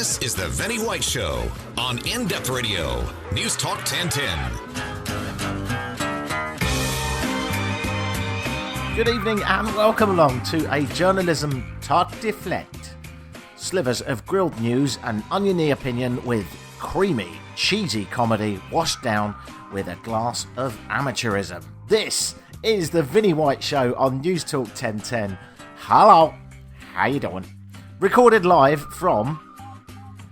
This is the Vinney White Show on In-Depth Radio, News Talk 1010. Good evening and welcome along to a journalism talk deflect. Slivers of grilled news and oniony opinion with creamy, cheesy comedy washed down with a glass of amateurism. This is the Vinney White Show on News Talk 1010. Hello, how you doing? Recorded live from,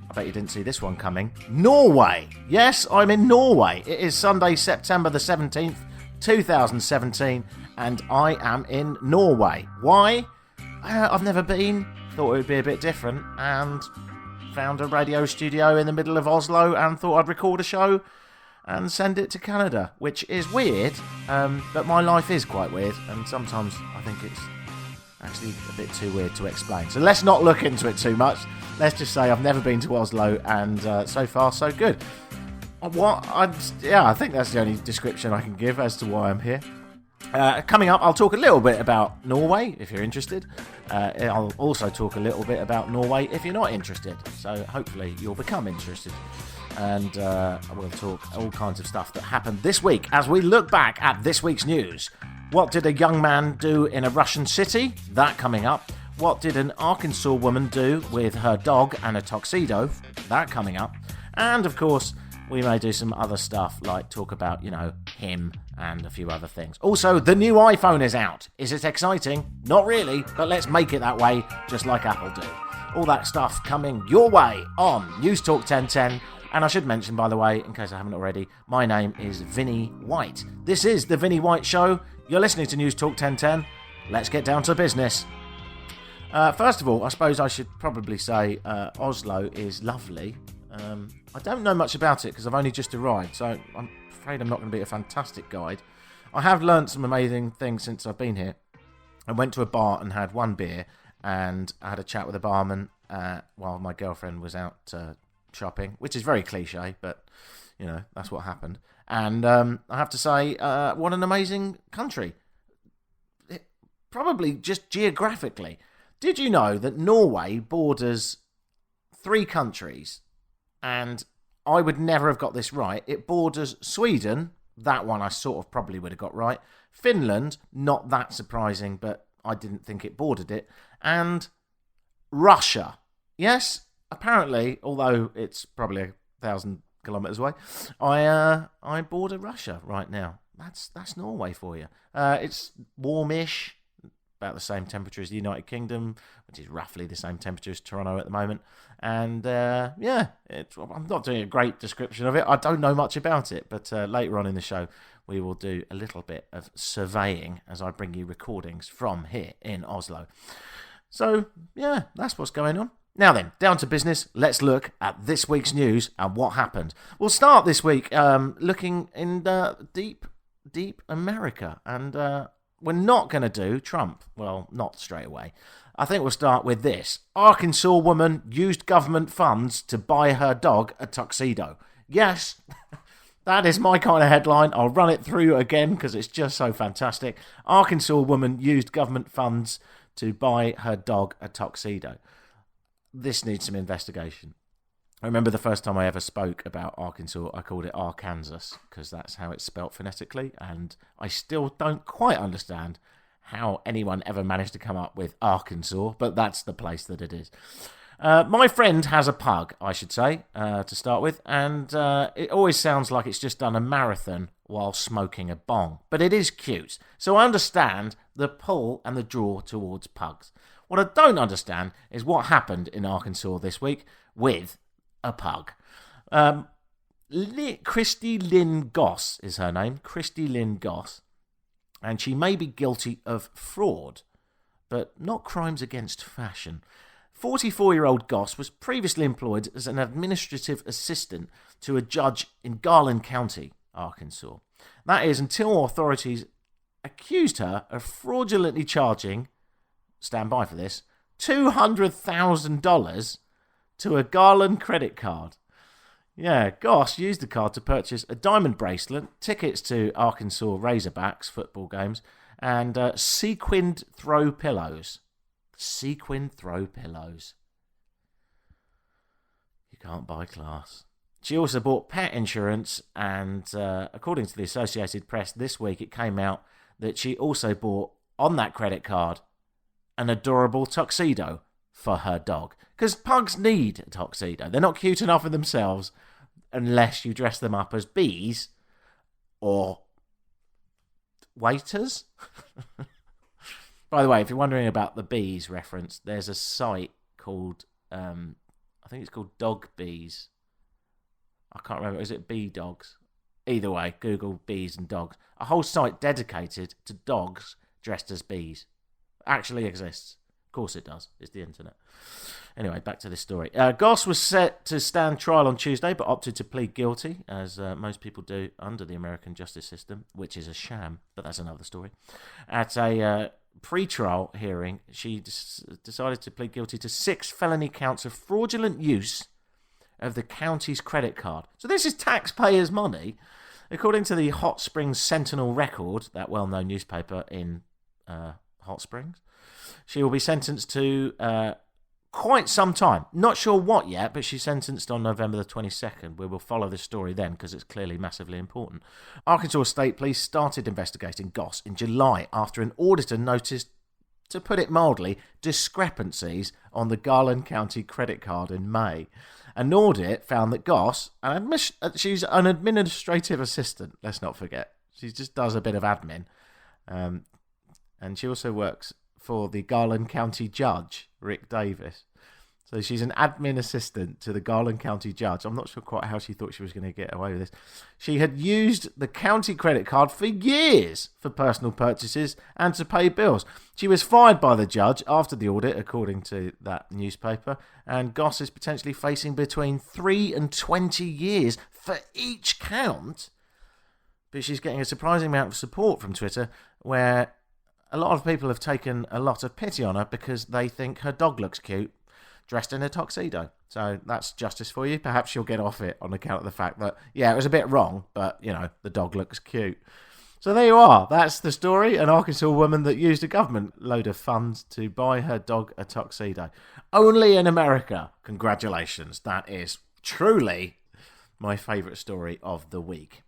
I bet you didn't see this one coming, Norway. Yes, I'm in Norway. It is Sunday, September the 17th, 2017, and I am in Norway. Why? I've never been. Thought it would be a bit different, and found a radio studio in the middle of Oslo and thought I'd record a show and send it to Canada, which is weird, but my life is quite weird, and sometimes I think it's actually a bit too weird to explain. So let's not look into it too much. Let's just say I've never been to Oslo, and so far so good. I think that's the only description I can give as to why I'm here. Coming up, I'll talk a little bit about Norway, if you're interested. I'll also talk a little bit about Norway if you're not interested. So hopefully you'll become interested. And we'll talk all kinds of stuff that happened this week as we look back at this week's news. What did a young man do in a Russian city? That coming up. What did an Arkansas woman do with her dog and a tuxedo? That coming up. And of course, we may do some other stuff like talk about, him and a few other things. Also, the new iPhone is out. Is it exciting? Not really, but let's make it that way, just like Apple do. All that stuff coming your way on News Talk 1010. And I should mention, by the way, in case I haven't already, my name is Vinney White. This is the Vinney White Show. You're listening to News Talk 1010. Let's get down to business. First of all, I suppose I should probably say Oslo is lovely. I don't know much about it because I've only just arrived, so I'm afraid I'm not going to be a fantastic guide. I have learnt some amazing things since I've been here. I went to a bar and had one beer, and I had a chat with a barman while my girlfriend was out shopping, which is very cliche, but that's what happened. And I have to say, what an amazing country. Probably just geographically. Did you know that Norway borders 3 countries? And I would never have got this right. It borders Sweden. That one I sort of probably would have got right. Finland, not that surprising, but I didn't think it bordered it. And Russia. Yes, apparently, although it's probably 1,000 kilometres away, I border Russia right now. That's Norway for you. It's warmish, about the same temperature as the United Kingdom, which is roughly the same temperature as Toronto at the moment. And I'm not doing a great description of it. I don't know much about it, but later on in the show, we will do a little bit of surveying as I bring you recordings from here in Oslo. So, yeah, that's what's going on. Now then, down to business. Let's look at this week's news and what happened. We'll start this week looking in deep America. And we're not going to do Trump. Well, not straight away. I think we'll start with this. Arkansas woman used government funds to buy her dog a tuxedo. Yes, that is my kind of headline. I'll run it through again because it's just so fantastic. Arkansas woman used government funds to buy her dog a tuxedo. This needs some investigation. I remember the first time I ever spoke about Arkansas, I called it Arkansas because that's how it's spelt phonetically, and I still don't quite understand how anyone ever managed to come up with Arkansas, but that's the place that it is. My friend has a pug, I should say, to start with, and it always sounds like it's just done a marathon while smoking a bong, but it is cute, so I understand the pull and the draw towards pugs. What I don't understand is what happened in Arkansas this week with a pug. Christy Lynn Goss is her name. Christy Lynn Goss. And she may be guilty of fraud, but not crimes against fashion. 44-year-old Goss was previously employed as an administrative assistant to a judge in Garland County, Arkansas. That is until authorities accused her of fraudulently charging, stand by for this, $200,000 to a Garland credit card. Yeah, Goss used the card to purchase a diamond bracelet, tickets to Arkansas Razorbacks football games, and sequined throw pillows. Sequined throw pillows. can't buy class. She also bought pet insurance, and according to the Associated Press this week, it came out that she also bought, on that credit card, an adorable tuxedo for her dog. Because pugs need a tuxedo. They're not cute enough in themselves unless you dress them up as bees or waiters. By the way, if you're wondering about the bees reference, there's a site called, I think it's called Dog Bees. I can't remember, is it Bee Dogs? Either way, Google bees and dogs. A whole site dedicated to dogs dressed as bees. Actually exists. Of course it does. It's the internet. Anyway, back to this story. Goss was set to stand trial on Tuesday, but opted to plead guilty, as most people do under the American justice system, which is a sham, but that's another story. At a pre-trial hearing, she decided to plead guilty to 6 felony counts of fraudulent use of the county's credit card. So this is taxpayers' money. According to the Hot Springs Sentinel Record, that well-known newspaper in Hot Springs, she will be sentenced to quite some time. Not sure what yet, but she's sentenced on November the 22nd. We will follow this story then because it's clearly massively important. Arkansas State Police started investigating Goss in July after an auditor noticed, to put it mildly, discrepancies on the Garland County credit card in May. An audit found that Goss, she's an administrative assistant, let's not forget. She just does a bit of admin. And she also works for the Garland County Judge, Rick Davis. So she's an admin assistant to the Garland County Judge. I'm not sure quite how she thought she was going to get away with this. She had used the county credit card for years for personal purchases and to pay bills. She was fired by the judge after the audit, according to that newspaper, and Goss is potentially facing between 3 and 20 years for each count. But she's getting a surprising amount of support from Twitter, where a lot of people have taken a lot of pity on her because they think her dog looks cute dressed in a tuxedo. So that's justice for you. Perhaps she'll get off it on account of the fact that, yeah, it was a bit wrong, but, you know, the dog looks cute. So there you are. That's the story. An Arkansas woman that used a government load of funds to buy her dog a tuxedo. Only in America. Congratulations. That is truly my favourite story of the week.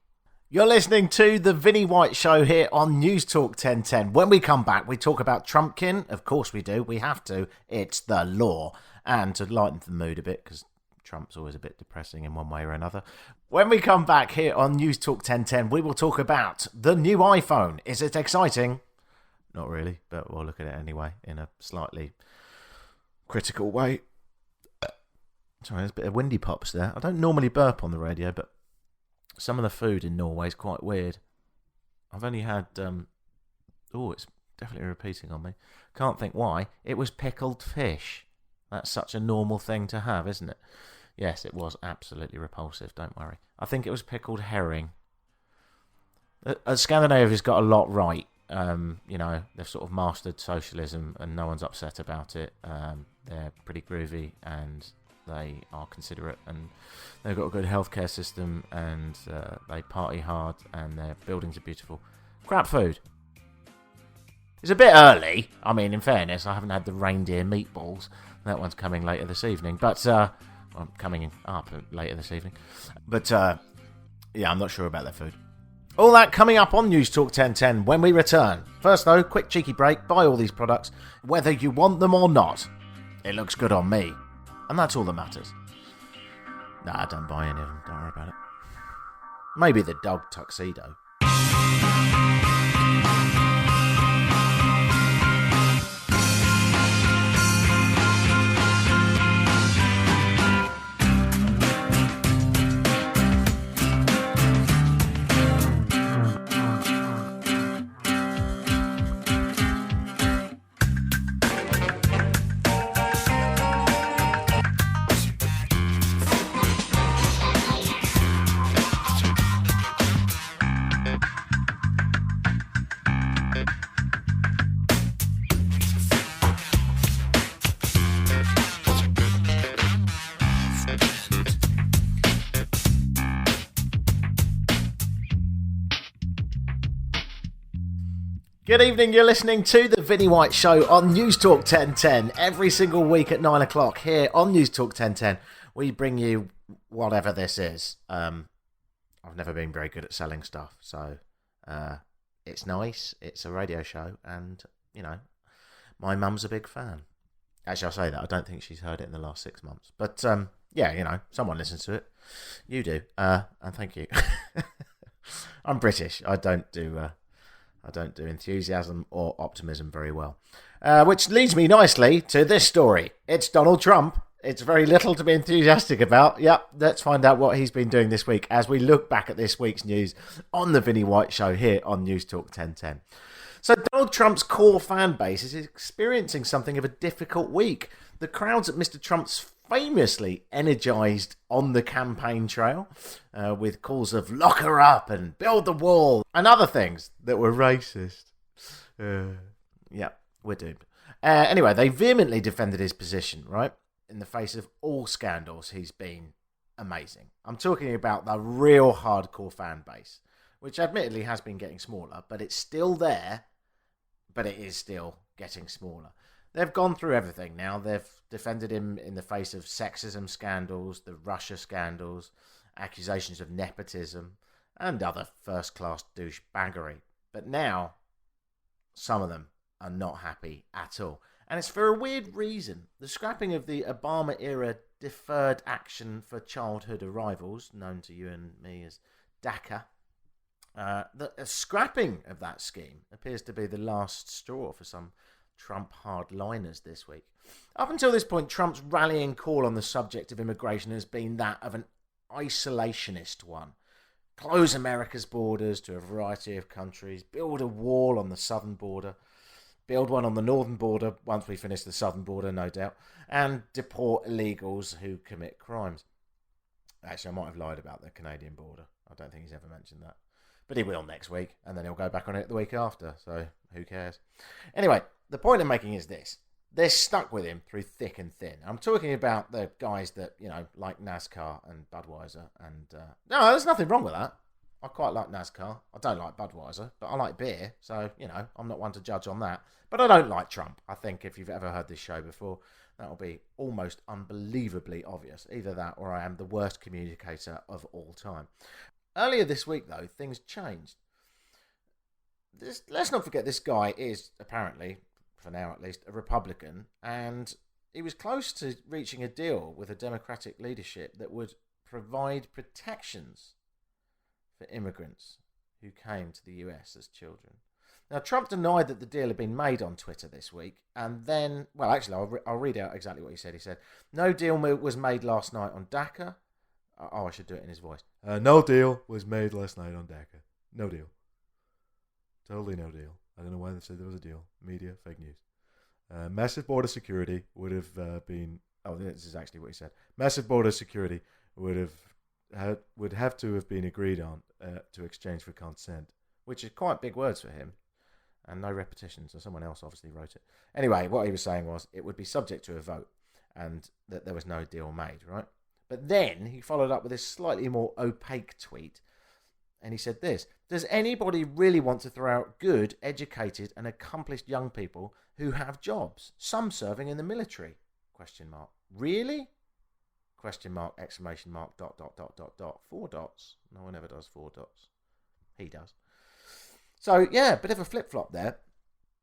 You're listening to The Vinney White Show here on News Talk 1010. When we come back, we talk about Trumpkin. Of course we do. We have to. It's the law. And to lighten the mood a bit, because Trump's always a bit depressing in one way or another. When we come back here on News Talk 1010, we will talk about the new iPhone. Is it exciting? Not really, but we'll look at it anyway in a slightly critical way. Sorry, there's a bit of windy pops there. I don't normally burp on the radio, but some of the food in Norway is quite weird. I've only had... it's definitely repeating on me. Can't think why. It was pickled fish. That's such a normal thing to have, isn't it? Yes, it was absolutely repulsive, don't worry. I think it was pickled herring. Scandinavia's got a lot right. They've sort of mastered socialism and no one's upset about it. They're pretty groovy and they are considerate and they've got a good healthcare system and they party hard and their buildings are beautiful. Crap food. It's a bit early. I mean, in fairness, I haven't had the reindeer meatballs. That one's coming later this evening. But, I'm coming up later this evening. But, I'm not sure about their food. All that coming up on News Talk 1010 when we return. First, though, quick cheeky break. Buy all these products, whether you want them or not. It looks good on me. And that's all that matters. Nah, don't buy any of them. Don't worry about it. Maybe the dog tuxedo. Good evening, you're listening to The Vinney White Show on News Talk 1010 every single week at 9 o'clock here on News Talk 1010. we bring you whatever this is. I've never been very good at selling stuff, so it's nice. It's a radio show, and, you know, my mum's a big fan. Actually, I'll say that. I don't think she's heard it in the last 6 months. But, yeah, you know, someone listens to it. You do. And thank you. I'm British. I don't do enthusiasm or optimism very well. Which leads me nicely to this story. It's Donald Trump. It's very little to be enthusiastic about. Yep, let's find out what he's been doing this week as we look back at this week's news on the Vinney White Show here on News Talk 1010. So Donald Trump's core fan base is experiencing something of a difficult week. The crowds at Mr. Trump's famously energised on the campaign trail with calls of lock her up and build the wall and other things that were racist. Yeah, we're doomed. Anyway, they vehemently defended his position, right? In the face of all scandals, he's been amazing. I'm talking about the real hardcore fan base, which admittedly has been getting smaller, but it's still there, but it is still getting smaller. They've gone through everything now. They've defended him in the face of sexism scandals, the Russia scandals, accusations of nepotism, and other first-class douchebaggery. But now, some of them are not happy at all. And it's for a weird reason. The scrapping of the Obama-era Deferred Action for Childhood Arrivals, known to you and me as DACA, the scrapping of that scheme appears to be the last straw for some Trump hardliners this week. Up until this point, Trump's rallying call on the subject of immigration has been that of an isolationist one. Close America's borders to a variety of countries, build a wall on the southern border, build one on the northern border once we finish the southern border, no doubt, and deport illegals who commit crimes. Actually, I might have lied about the Canadian border. I don't think he's ever mentioned that. But he will next week, and then he'll go back on it the week after, so who cares? Anyway, the point I'm making is this. They're stuck with him through thick and thin. I'm talking about the guys that, you know, like NASCAR and Budweiser. And no, there's nothing wrong with that. I quite like NASCAR. I don't like Budweiser, but I like beer. So, you know, I'm not one to judge on that. But I don't like Trump. I think if you've ever heard this show before, that'll be almost unbelievably obvious. Either that or I am the worst communicator of all time. Earlier this week, though, things changed. Let's not forget this guy is apparently, for now at least, a Republican, and he was close to reaching a deal with the Democratic leadership that would provide protections for immigrants who came to the US as children. Now, Trump denied that the deal had been made on Twitter this week, and then, well, actually, I'll read out exactly what he said. He said, no deal was made last night on DACA. Oh, I should do it in his voice. No deal was made last night on DACA. No deal. Totally no deal. I don't know why they said there was a deal. Media, fake news. Massive border security would have been... Oh, this is actually what he said. Massive border security would have to have been agreed on to exchange for consent, which is quite big words for him. And no repetition, so someone else obviously wrote it. Anyway, what he was saying was it would be subject to a vote and that there was no deal made, right? But then he followed up with this slightly more opaque tweet. And he said this: does anybody really want to throw out good, educated and accomplished young people who have jobs, some serving in the military? Question mark. Really? Question mark, exclamation mark, ... 4 dots. No one ever does 4 dots. He does. So, yeah, bit of a flip-flop there.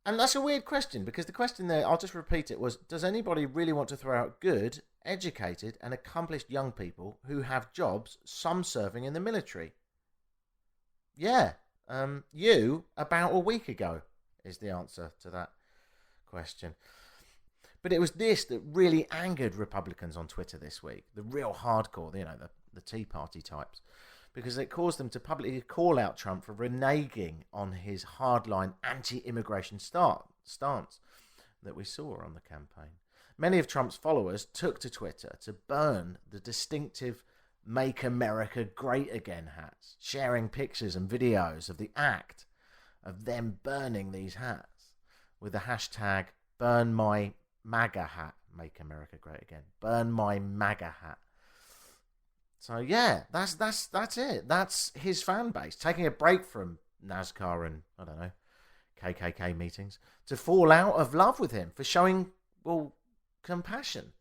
And that's a weird question, because the question there, I'll just repeat it, was, does anybody really want to throw out good, educated and accomplished young people who have jobs, some serving in the military? Yeah, you, about a week ago, is the answer to that question. But it was this that really angered Republicans on Twitter this week, the real hardcore, you know, the Tea Party types, because it caused them to publicly call out Trump for reneging on his hardline anti-immigration stance that we saw on the campaign. Many of Trump's followers took to Twitter to burn the distinctive Make America Great Again hats, sharing pictures and videos of the act of them burning these hats with the hashtag Burn My MAGA Hat, Make America Great Again, Burn My MAGA Hat. So yeah, that's it. That's his fan base, taking a break from NASCAR and, I don't know, KKK meetings to fall out of love with him for showing, well, compassion.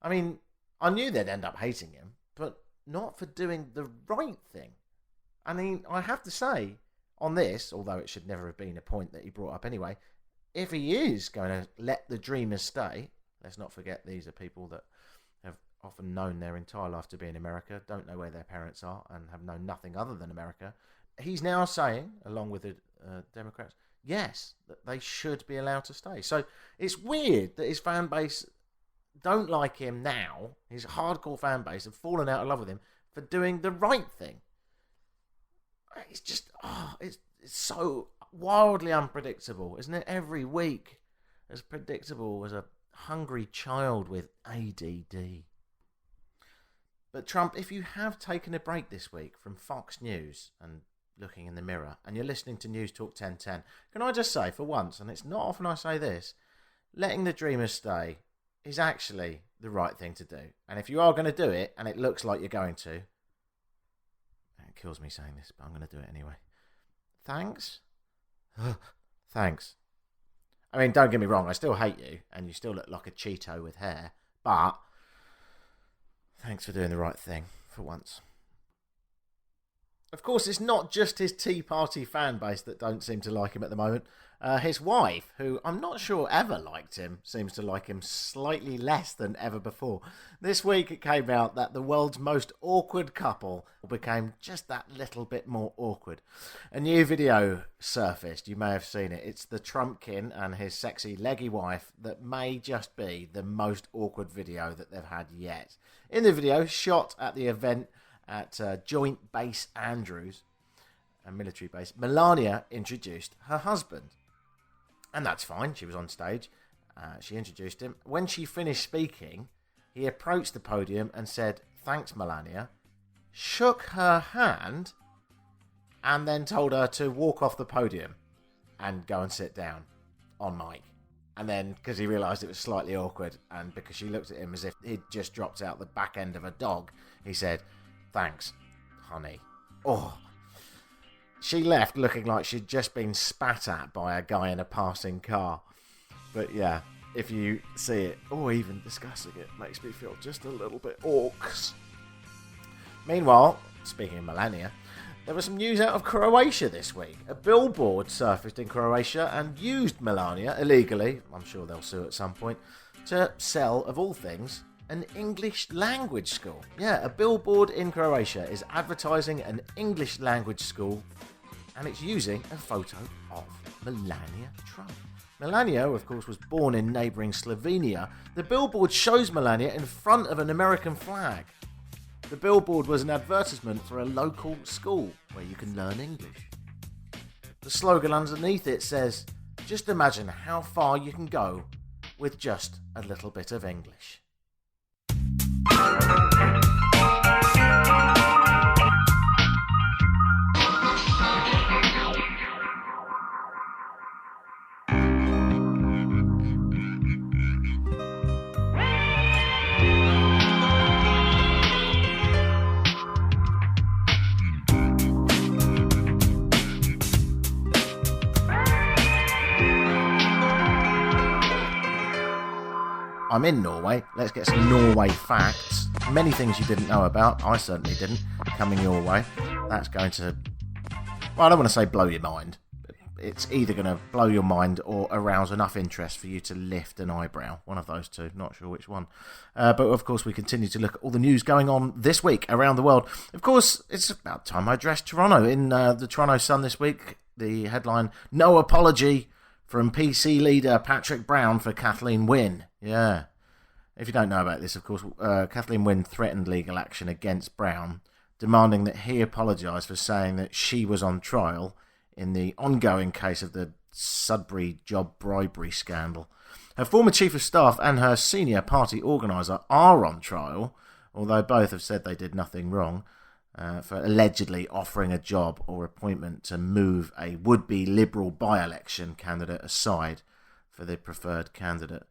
I mean, I knew they'd end up hating him, but not for doing the right thing. I mean, I have to say, on this, although it should never have been a point that he brought up anyway, if he is going to let the dreamers stay, let's not forget these are people that have often known their entire life to be in America, don't know where their parents are, and have known nothing other than America. He's now saying, along with the Democrats, yes, that they should be allowed to stay. So it's weird that his fan base don't like him now. His hardcore fan base have fallen out of love with him for doing the right thing. It's just, it's so wildly unpredictable, isn't it? Every week, as predictable as a hungry child with ADD. But Trump, if you have taken a break this week from Fox News and looking in the mirror, and you're listening to News Talk 1010, can I just say, for once, and it's not often I say this, letting the dreamers stay is actually the right thing to do. And if you are going to do it, and it looks like you're going to, it kills me saying this, but I'm going to do it anyway. Thanks. Thanks. I mean, don't get me wrong, I still hate you, and you still look like a Cheeto with hair, but thanks for doing the right thing, for once. Of course, it's not just his Tea Party fan base that don't seem to like him at the moment. His wife, who I'm not sure ever liked him, seems to like him slightly less than ever before. This week it came out that the world's most awkward couple became just that little bit more awkward. A new video surfaced, you may have seen it. It's the Trumpkin and his sexy leggy wife that may just be the most awkward video that they've had yet. In the video, shot at the event at Joint Base Andrews, a military base, Melania introduced her husband. And that's fine, she was on stage. She introduced him. When she finished speaking, he approached the podium and said, "Thanks, Melania," shook her hand, and then told her to walk off the podium and go and sit down on mic. And then, because he realised it was slightly awkward, and because she looked at him as if he'd just dropped out the back end of a dog, he said, "Thanks, honey." Oh. She left looking like she'd just been spat at by a guy in a passing car. But yeah, if you see it, or even discussing it, makes me feel just a little bit orcs. Meanwhile, speaking of Melania, there was some news out of Croatia this week. A billboard surfaced in Croatia and used Melania illegally, I'm sure they'll sue at some point, to sell, of all things, an English language school. Yeah, a billboard in Croatia is advertising an English language school, and it's using a photo of Melania Trump. Melania, of course, was born in neighbouring Slovenia. The billboard shows Melania in front of an American flag. The billboard was an advertisement for a local school where you can learn English. The slogan underneath it says, "Just imagine how far you can go with just a little bit of English." I'm in Norway. Let's get some Norway facts. Many things you didn't know about. I certainly didn't. Coming your way. That's going to, well, I don't want to say blow your mind. It's either going to blow your mind or arouse enough interest for you to lift an eyebrow. One of those two. Not sure which one. But of course, we continue to look at all the news going on this week around the world. Of course, it's about time I addressed Toronto. In the Toronto Sun this week, the headline, "No apology from PC leader Patrick Brown for Kathleen Wynne." Yeah. If you don't know about this, of course, Kathleen Wynne threatened legal action against Brown, demanding that he apologise for saying that she was on trial in the ongoing case of the Sudbury job bribery scandal. Her former chief of staff and her senior party organiser are on trial, although both have said they did nothing wrong, for allegedly offering a job or appointment to move a would-be Liberal by-election candidate aside for the preferred candidate.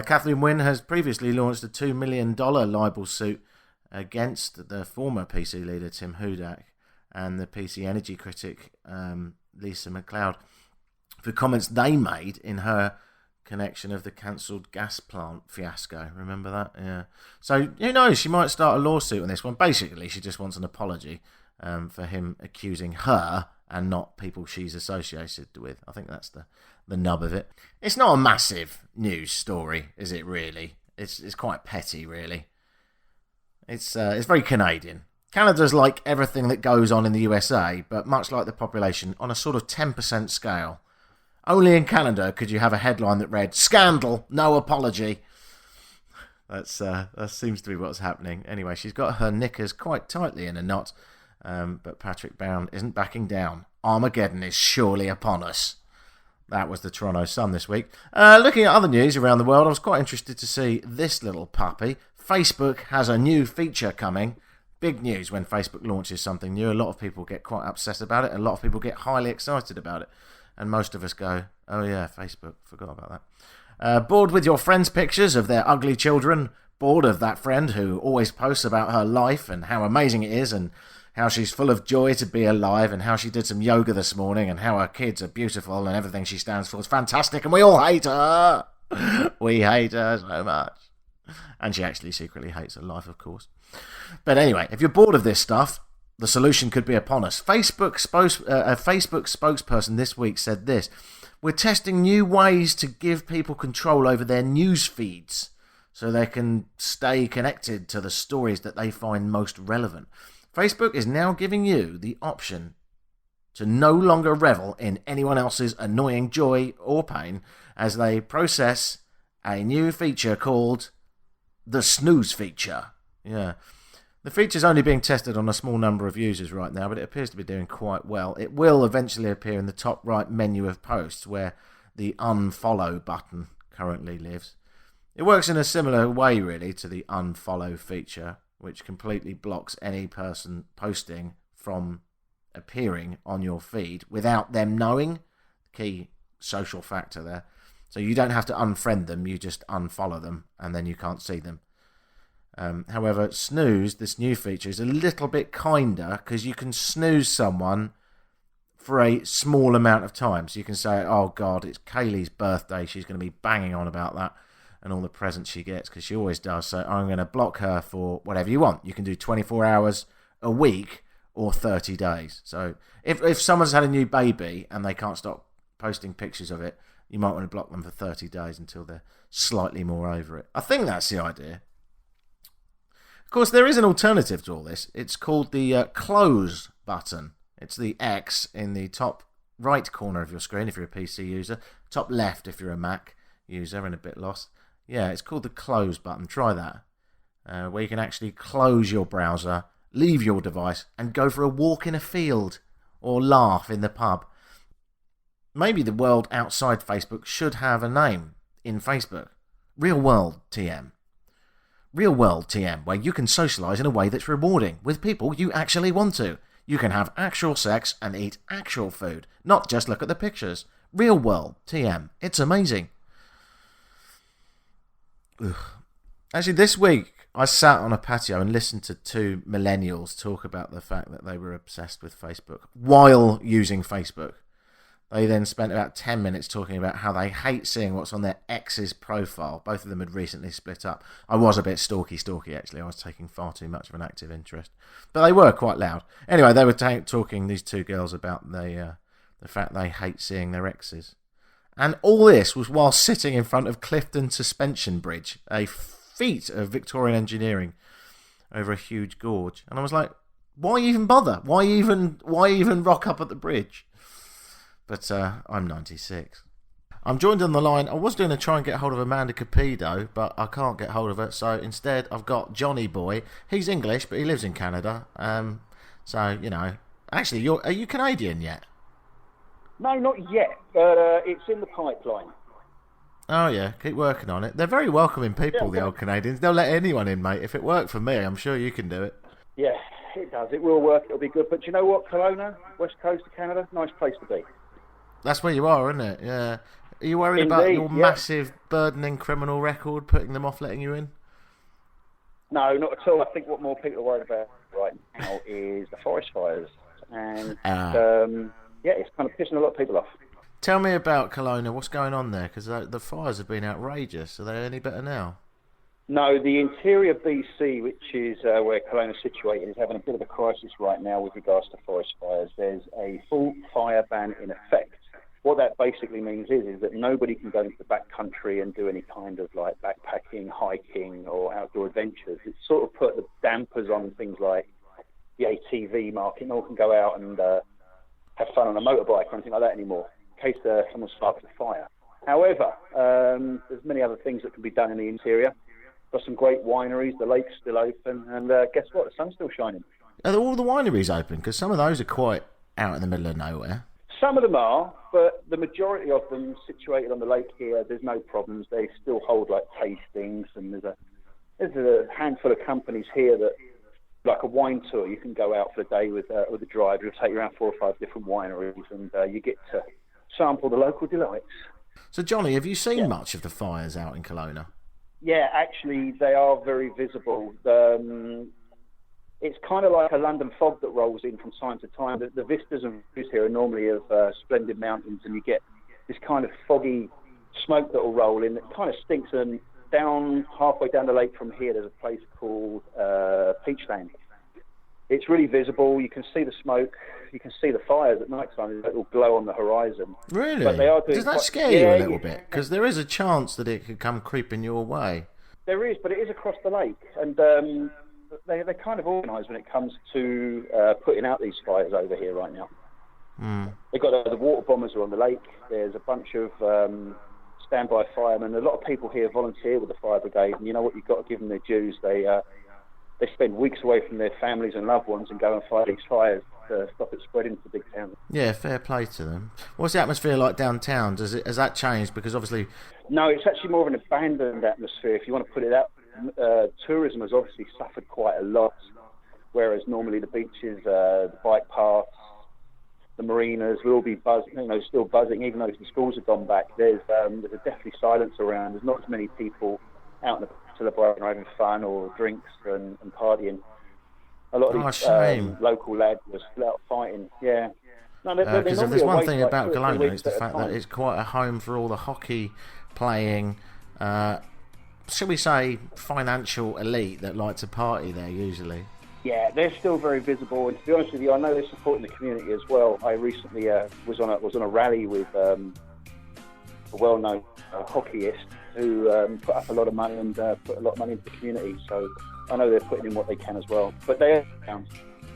Kathleen Wynne has previously launched a $2 million libel suit against the former PC leader Tim Hudak and the PC energy critic Lisa MacLeod for comments they made in her connection of the cancelled gas plant fiasco. Remember that? Yeah. So who knows? She might start a lawsuit on this one. Basically, she just wants an apology for him accusing her and not people she's associated with. I think that's the nub of it. It's not a massive news story, is it? Really, it's quite petty, really. It's very Canadian. Canada's like everything that goes on in the USA, but much like the population, on a sort of 10% scale. Only in Canada could you have a headline that read, "Scandal, no apology." That seems to be what's happening. Anyway, she's got her knickers quite tightly in a knot, but Patrick Brown isn't backing down. Armageddon is surely upon us. That was the Toronto Sun this week. Looking at other news around the world, I was quite interested to see this little puppy. Facebook has a new feature coming. Big news when Facebook launches something new. A lot of people get quite upset about it. A lot of people get highly excited about it. And most of us go, oh yeah, Facebook, forgot about that. Bored with your friends' pictures of their ugly children? Bored of that friend who always posts about her life and how amazing it is and how she's full of joy to be alive and how she did some yoga this morning and how her kids are beautiful and everything she stands for is fantastic and we all hate her. We hate her so much. And she actually secretly hates her life, of course. But anyway, if you're bored of this stuff, the solution could be upon us. A Facebook spokesperson this week said this: "We're testing new ways to give people control over their news feeds so they can stay connected to the stories that they find most relevant. Facebook is now giving you the option to no longer revel in anyone else's annoying joy or pain as they process a new feature called the snooze feature." Yeah. The feature's only being tested on a small number of users right now, but it appears to be doing quite well. It will eventually appear in the top right menu of posts where the unfollow button currently lives. It works in a similar way, really, to the unfollow feature, which completely blocks any person posting from appearing on your feed without them knowing. Key social factor there. So you don't have to unfriend them, you just unfollow them, and then you can't see them. However, snooze, this new feature, is a little bit kinder because you can snooze someone for a small amount of time. So you can say, oh God, it's Kaylee's birthday. She's going to be banging on about that and all the presents she gets because she always does. So I'm going to block her for whatever you want. You can do 24 hours a week or 30 days. So if someone's had a new baby and they can't stop posting pictures of it, you might want to block them for 30 days until they're slightly more over it. I think that's the idea. Of course, there is an alternative to all this. It's called the close button. It's the X in the top right corner of your screen if you're a PC user, top left if you're a Mac user and a bit lost. Yeah, it's called the close button. Try that, where you can actually close your browser, leave your device, and go for a walk in a field or laugh in the pub. Maybe the world outside Facebook should have a name in Facebook. Real World TM. Real World TM, where you can socialise in a way that's rewarding with people you actually want to. You can have actual sex and eat actual food, not just look at the pictures. Real World TM. It's amazing. Ugh. Actually, this week I sat on a patio and listened to two millennials talk about the fact that they were obsessed with Facebook while using Facebook. They then spent about 10 minutes talking about how they hate seeing what's on their ex's profile. Both of them had recently split up. I was a bit stalky, actually. I was taking far too much of an active interest. But they were quite loud. Anyway, they were talking, these two girls, about the fact they hate seeing their exes. And all this was while sitting in front of Clifton Suspension Bridge, a feat of Victorian engineering over a huge gorge. And I was like, why even bother? Why even rock up at the bridge? But I'm 96. I'm joined on the line. I was going to try and get hold of Amanda Capido, but I can't get hold of her. So instead, I've got Johnny Boy. He's English, but he lives in Canada. So, you know. Actually, are you Canadian yet? No, not yet, but it's in the pipeline. Oh, yeah. Keep working on it. They're very welcoming people, the old Canadians. They'll let anyone in, mate. If it worked for me, I'm sure you can do it. Yeah, it does. It will work. It'll be good. But you know what, Kelowna, west coast of Canada, nice place to be. That's where you are, isn't it? Yeah. Are you worried about your massive, burdening criminal record putting them off letting you in? No, not at all. I think what more people are worried about right now is the forest fires. And, yeah, it's kind of pissing a lot of people off. Tell me about Kelowna. What's going on there? Because the fires have been outrageous. Are they any better now? No, the interior BC, which is where Kelowna is situated, is having a bit of a crisis right now with regards to forest fires. There's a full fire ban in effect. What that basically means is that nobody can go into the backcountry and do any kind of like backpacking, hiking, or outdoor adventures. It's sort of put the dampers on things like the ATV market. No one can go out and have fun on a motorbike or anything like that anymore, in case someone sparks a fire. However, there's many other things that can be done in the interior. Got some great wineries, the lake's still open, and guess what? The sun's still shining. Are all the wineries open? Because some of those are quite out in the middle of nowhere. Some of them are, but the majority of them situated on the lake here, there's no problems. They still hold like tastings, and there's a handful of companies here that, like a wine tour, you can go out for the day with a driver. It'll take you around 4 or 5 different wineries, and you get to sample the local delights. So, Johnny, have you seen much of the fires out in Kelowna? Yeah, actually, they are very visible. It's kind of like a London fog that rolls in from time to time. The vistas and views here are normally of splendid mountains, and you get this kind of foggy smoke that will roll in. It kind of stinks. And halfway down the lake from here, there's a place called Peachland. It's really visible. You can see the smoke. You can see the fires at night time. It will glow on the horizon. Really? But they are Does that scare you a little bit? Because there is a chance that it could come creeping your way. There is, but it is across the lake. And they're kind of organised when it comes to putting out these fires over here right now. They've got the water bombers are on the lake. There's a bunch of standby firemen. A lot of people here volunteer with the fire brigade, and you know what? You've got to give them their dues. They spend weeks away from their families and loved ones and go and fight these fires to stop it spreading to big towns. Yeah, fair play to them. What's the atmosphere like downtown? Has that changed? Because obviously... No, it's actually more of an abandoned atmosphere, if you want to put it out. Tourism has obviously suffered quite a lot, whereas normally the beaches, the bike paths, the marinas will all be still buzzing, even though the schools have gone back. There's a deathly silence around. There's not as many people out celebrating or having fun or drinks and partying. A lot of these local lads are still out fighting. Yeah. Because if there's one thing about Kelowna, it's the fact that it's quite a home for all the hockey playing, shall we say, financial elite that like to party there usually. Yeah, they're still very visible, and to be honest with you, I know they're supporting the community as well. I recently was on a rally with a well-known hockeyist who put up a lot of money and put a lot of money into the community. So I know they're putting in what they can as well. But they are down.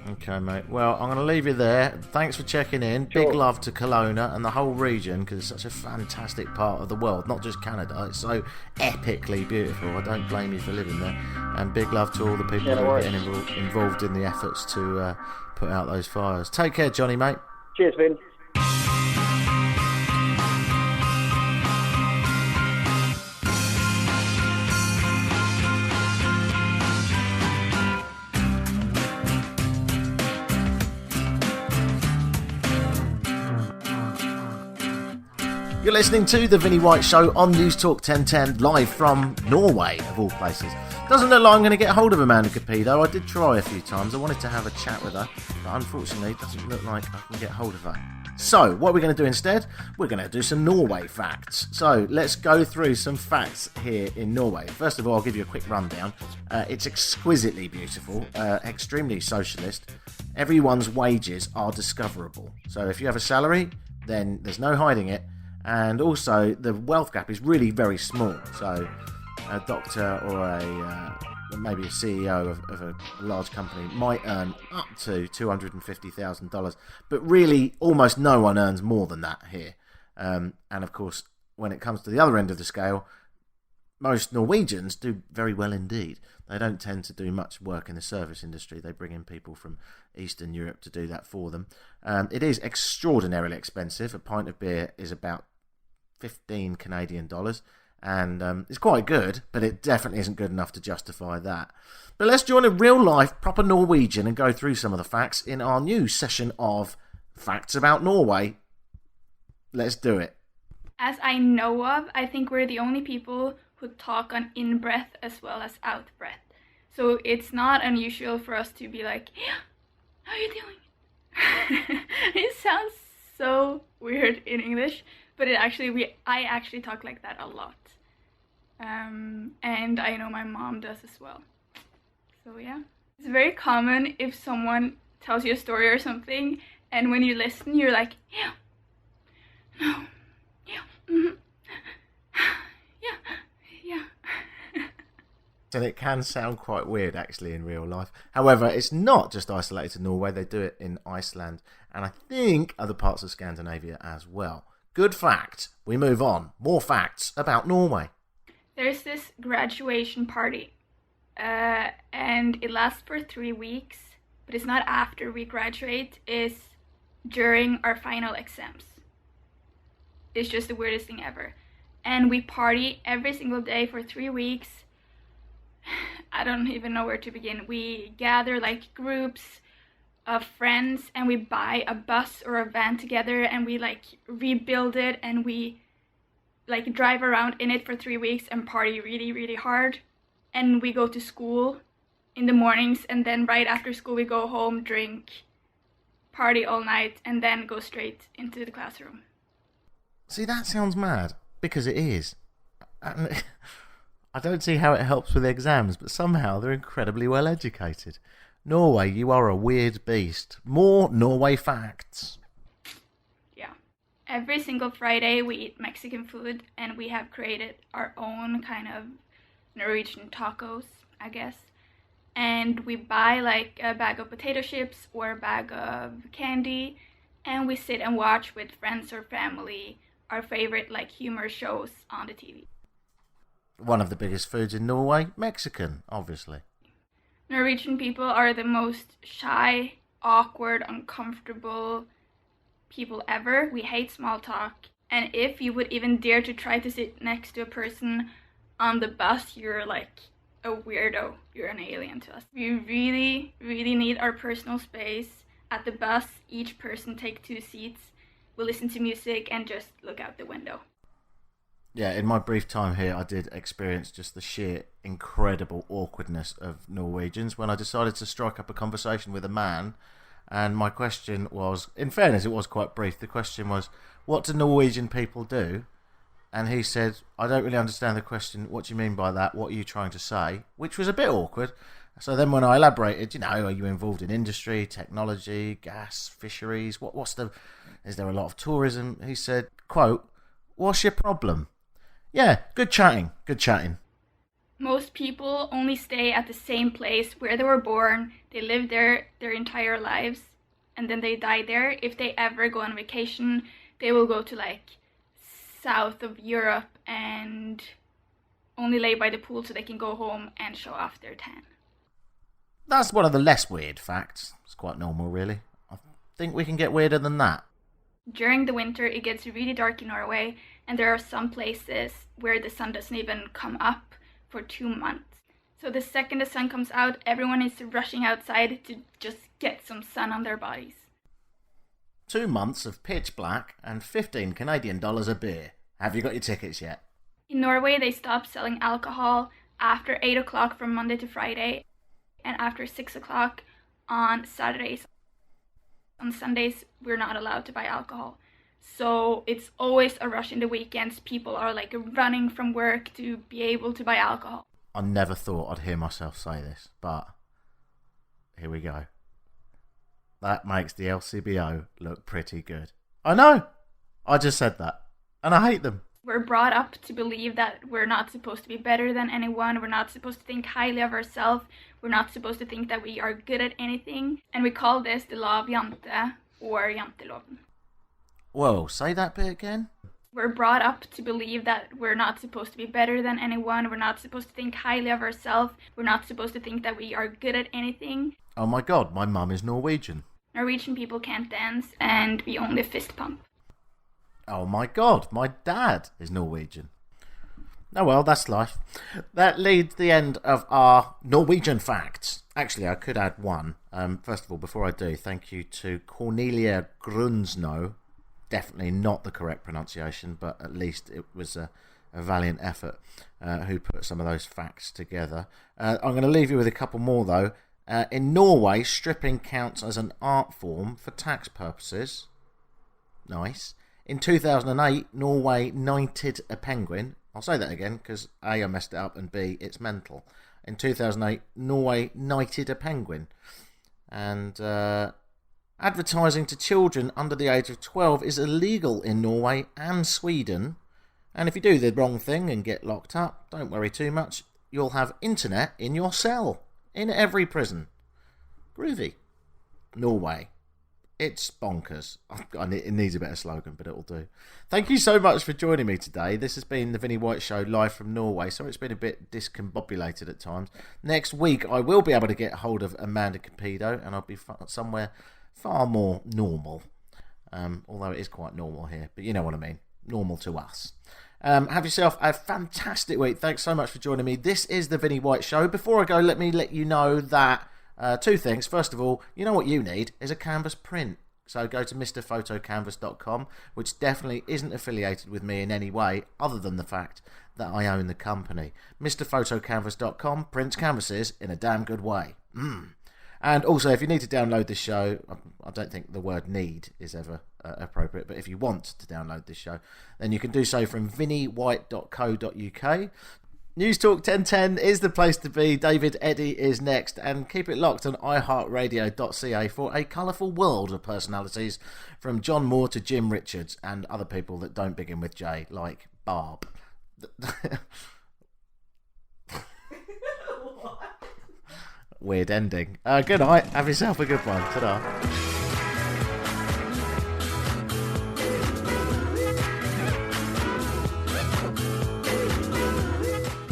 Okay, mate. Well, I'm going to leave you there. Thanks for checking in. Sure. Big love to Kelowna and the whole region, because it's such a fantastic part of the world, not just Canada. It's so epically beautiful. I don't blame you for living there. And big love to all the people who are getting involved in the efforts to put out those fires. Take care, Johnny, mate. Cheers, Vin. You're listening to The Vinney White Show on News Talk 1010, live from Norway, of all places. Doesn't look like I'm going to get hold of Amanda Capito. I did try a few times. I wanted to have a chat with her, but unfortunately it doesn't look like I can get hold of her. So, what are we going to do instead? We're going to do some Norway facts. So, let's go through some facts here in Norway. First of all, I'll give you a quick rundown. It's exquisitely beautiful, extremely socialist. Everyone's wages are discoverable. So, if you have a salary, then there's no hiding it. And also, the wealth gap is really very small. So, a doctor or maybe a CEO of a large company might earn up to $250,000, but really, almost no one earns more than that here. And of course, when it comes to the other end of the scale, most Norwegians do very well indeed. They don't tend to do much work in the service industry. They bring in people from Eastern Europe to do that for them. It is extraordinarily expensive. A pint of beer is about 15 Canadian dollars, and it's quite good, but it definitely isn't good enough to justify that. But let's join a real-life, proper Norwegian and go through some of the facts in our new session of Facts About Norway. Let's do it. As I know of, I think we're the only people who talk on in-breath as well as out-breath. So it's not unusual for us to be like, yeah, how are you doing? It sounds so weird in English, but I actually talk like that a lot. And I know my mom does as well. So yeah. It's very common if someone tells you a story or something, and when you listen, you're like, yeah, no, yeah, mm-hmm. yeah. And it can sound quite weird actually in real life. However, it's not just isolated to Norway. They do it in Iceland and I think other parts of Scandinavia as well. Good fact. We move on. More facts about Norway. There's this graduation party, and it lasts for 3 weeks, but it's not after we graduate, it's during our final exams. It's just the weirdest thing ever. And we party every single day for 3 weeks. I don't even know where to begin. We gather like groups of friends and we buy a bus or a van together and we like rebuild it and we like drive around in it for 3 weeks and party really, really hard. And we go to school in the mornings and then right after school we go home, drink, party all night and then go straight into the classroom. See, that sounds mad because it is. And I don't see how it helps with exams, but somehow they're incredibly well educated. Norway, you are a weird beast. More Norway facts. Yeah. Every single Friday we eat Mexican food and we have created our own kind of Norwegian tacos, I guess. And we buy like a bag of potato chips or a bag of candy and we sit and watch with friends or family our favorite like humor shows on the TV. One of the biggest foods in Norway, Mexican, obviously. Norwegian people are the most shy, awkward, uncomfortable people ever. We hate small talk. And if you would even dare to try to sit next to a person on the bus, you're like a weirdo. You're an alien to us. We really, really need our personal space. At the bus, each person take 2 seats. We listen to music and just look out the window. Yeah, in my brief time here, I did experience just the sheer incredible awkwardness of Norwegians when I decided to strike up a conversation with a man. And my question was, in fairness, it was quite brief. The question was, what do Norwegian people do? And he said, I don't really understand the question. What do you mean by that? What are you trying to say? Which was a bit awkward. So then when I elaborated, are you involved in industry, technology, gas, fisheries? Is there a lot of tourism? He said, quote, what's your problem? Yeah, good chatting. Most people only stay at the same place where they were born. They live there their entire lives and then they die there. If they ever go on vacation, they will go to like south of Europe and only lay by the pool so they can go home and show off their tan. That's one of the less weird facts. It's quite normal, really. I think we can get weirder than that. During the winter, it gets really dark in Norway, and there are some places where the sun doesn't even come up for 2 months. So the second the sun comes out, everyone is rushing outside to just get some sun on their bodies. 2 months of pitch black and 15 Canadian dollars a beer. Have you got your tickets yet? In Norway, they stop selling alcohol after 8 o'clock from Monday to Friday, and after 6 o'clock on Saturdays. On Sundays, we're not allowed to buy alcohol. So it's always a rush in the weekends. People are like running from work to be able to buy alcohol. I never thought I'd hear myself say this, but here we go. That makes the LCBO look pretty good. I know! I just said that. And I hate them. We're brought up to believe that we're not supposed to be better than anyone. We're not supposed to think highly of ourselves. We're not supposed to think that we are good at anything. And we call this the law of jante or janteloven. Whoa, say that bit again? We're brought up to believe that we're not supposed to be better than anyone. We're not supposed to think highly of ourselves. We're not supposed to think that we are good at anything. Oh my god, my mum is Norwegian. Norwegian people can't dance and we only fist pump. Oh my god, my dad is Norwegian. Oh well, that's life. That leads the end of our Norwegian facts. Actually, I could add one. First of all, before I do, thank you to Cornelia Grunsno. Definitely not the correct pronunciation, but at least it was a valiant effort who put some of those facts together. I'm going to leave you with a couple more, though. In Norway, stripping counts as an art form for tax purposes. Nice. In 2008, Norway knighted a penguin. I'll say that again because A, I messed it up, and B, it's mental. In 2008, Norway knighted a penguin. And advertising to children under the age of 12 is illegal in Norway and Sweden. And if you do the wrong thing and get locked up, don't worry too much. You'll have internet in your cell, in every prison. Groovy. Norway. It's bonkers. It needs a better slogan, but it'll do. Thank you so much for joining me today. This has been the Vinney White Show live from Norway. Sorry it's been a bit discombobulated at times. Next week, I will be able to get hold of Amanda Campido, and I'll be somewhere far more normal. Although it is quite normal here, but you know what I mean. Normal to us. Have yourself a fantastic week. Thanks so much for joining me. This is the Vinney White Show. Before I go, let me let you know that two things. First of all, you know what you need is a canvas print. So go to mrphotocanvas.com, which definitely isn't affiliated with me in any way other than the fact that I own the company. mrphotocanvas.com prints canvases in a damn good way. And also, if you need to download this show, I don't think the word need is ever appropriate, but if you want to download this show, then you can do so from vinneywhite.co.uk. News Talk 1010 is the place to be. David Eddy is next, and keep it locked on iHeartRadio.ca for a colourful world of personalities, from John Moore to Jim Richards and other people that don't begin with J, like Barb. Weird ending. Good night. Have yourself a good one. Ta-da.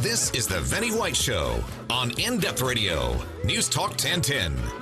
This is the Vinney White Show on In Depth Radio, News Talk 1010.